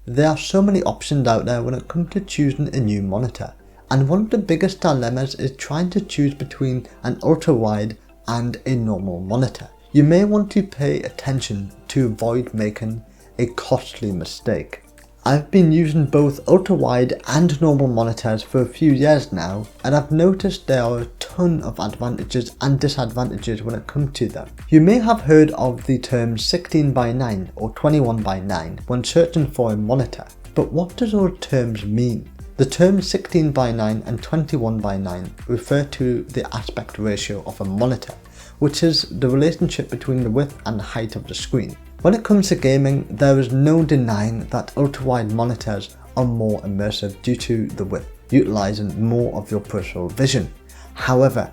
There are so many options out there when it comes to choosing a new monitor, and one of the biggest dilemmas is trying to choose between an ultra-wide and a normal monitor. You may want to pay attention to avoid making a costly mistake. I've been using both ultra-wide and normal monitors for a few years now, and I've noticed there are a ton of advantages and disadvantages when it comes to them. You may have heard of the terms 16:9 or 21:9 when searching for a monitor, but what does those terms mean? The terms 16:9 and 21:9 refer to the aspect ratio of a monitor, which is the relationship between the width and the height of the screen. When it comes to gaming, there is no denying that ultra-wide monitors are more immersive due to the width, utilising more of your peripheral vision. However,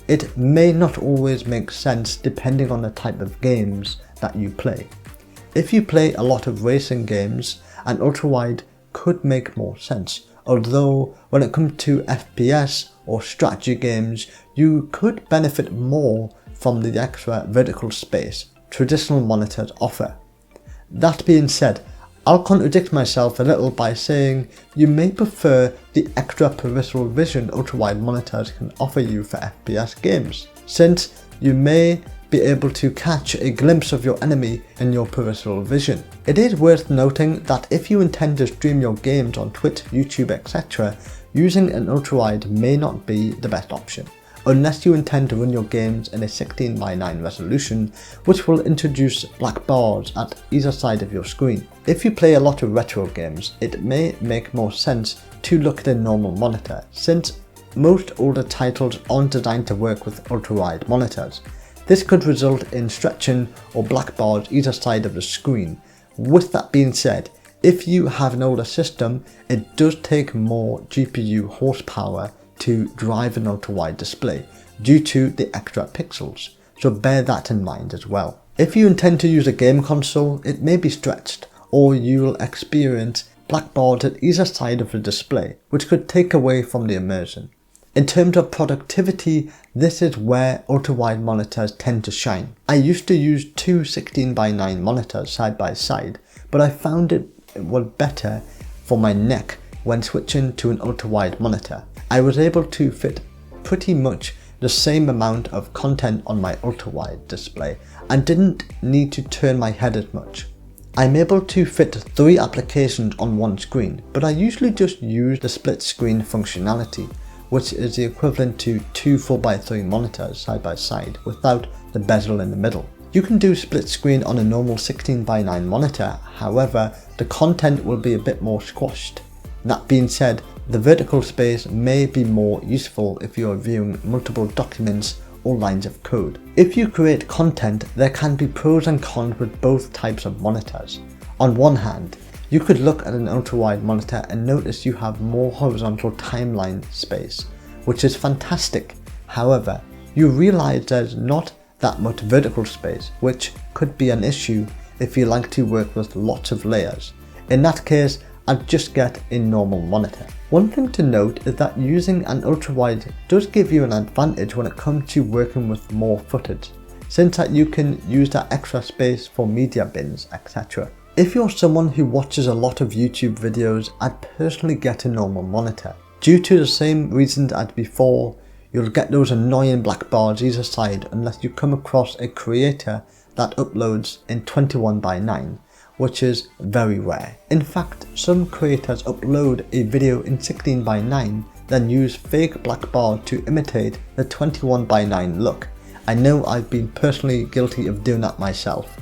it may not always make sense depending on the type of games that you play. If you play a lot of racing games, an ultra-wide could make more sense, although when it comes to FPS or strategy games, you could benefit more from the extra vertical space traditional monitors offer. That being said, I'll contradict myself a little by saying you may prefer the extra peripheral vision ultrawide monitors can offer you for FPS games, since you may be able to catch a glimpse of your enemy in your peripheral vision. It is worth noting that if you intend to stream your games on Twitch, YouTube, etc., using an ultrawide may not be the best option, unless you intend to run your games in a 16:9 resolution, which will introduce black bars at either side of your screen. If you play a lot of retro games, it may make more sense to look at a normal monitor, since most older titles aren't designed to work with ultra-wide monitors. This could result in stretching or black bars either side of the screen. With that being said, if you have an older system, it does take more GPU horsepower to drive an ultra-wide display due to the extra pixels, so bear that in mind as well. If you intend to use a game console, it may be stretched, or you'll experience black bars at either side of the display, which could take away from the immersion. In terms of productivity, this is where ultra-wide monitors tend to shine. I used to use two 16:9 monitors side by side, but I found it was better for my neck when switching to an ultra-wide monitor. I was able to fit pretty much the same amount of content on my ultra-wide display and didn't need to turn my head as much. I'm able to fit 3 applications on one screen, but I usually just use the split screen functionality, which is the equivalent to 2 4:3 monitors side by side without the bezel in the middle. You can do split screen on a normal 16:9 monitor, however, the content will be a bit more squashed. That being said, the vertical space may be more useful if you are viewing multiple documents or lines of code. If you create content, there can be pros and cons with both types of monitors. On one hand, you could look at an ultra-wide monitor and notice you have more horizontal timeline space, which is fantastic. However, you realize there's not that much vertical space, which could be an issue if you like to work with lots of layers. In that case, I'd just get a normal monitor. One thing to note is that using an ultrawide does give you an advantage when it comes to working with more footage, since that you can use that extra space for media bins, etc. If you're someone who watches a lot of YouTube videos, I'd personally get a normal monitor. Due to the same reasons as before, you'll get those annoying black bars either side unless you come across a creator that uploads in 21:9. Which is very rare. In fact, some creators upload a video in 16:9, then use fake black bar to imitate the 21:9 look. I know I've been personally guilty of doing that myself.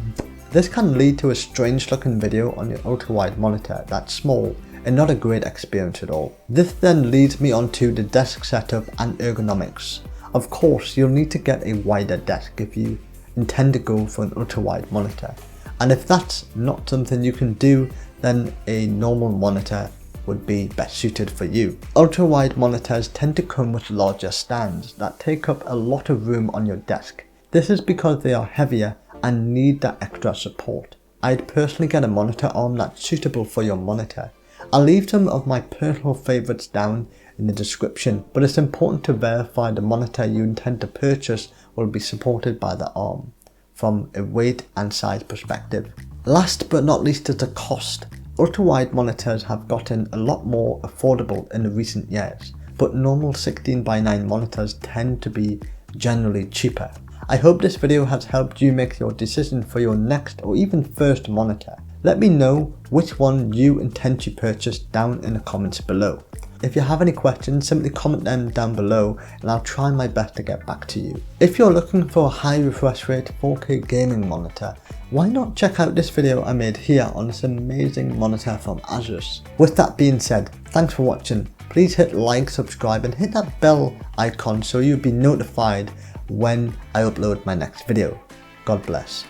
This can lead to a strange looking video on your ultra-wide monitor that's small and not a great experience at all. This then leads me on to the desk setup and ergonomics. Of course, you'll need to get a wider desk if you intend to go for an ultra-wide monitor. And if that's not something you can do, then a normal monitor would be best suited for you. Ultra-wide monitors tend to come with larger stands that take up a lot of room on your desk. This is because they are heavier and need that extra support. I'd personally get a monitor arm that's suitable for your monitor. I'll leave some of my personal favourites down in the description, but it's important to verify the monitor you intend to purchase will be supported by the arm from a weight and size perspective. Last but not least is the cost. Ultrawide monitors have gotten a lot more affordable in the recent years, but normal 16:9 monitors tend to be generally cheaper. I hope this video has helped you make your decision for your next or even first monitor. Let me know which one you intend to purchase down in the comments below. If you have any questions, simply comment them down below and I'll try my best to get back to you. If you're looking for a high refresh rate 4K gaming monitor, why not check out this video I made here on this amazing monitor from Asus. With that being said, thanks for watching. Please hit like, subscribe and hit that bell icon so you'll be notified when I upload my next video. God bless.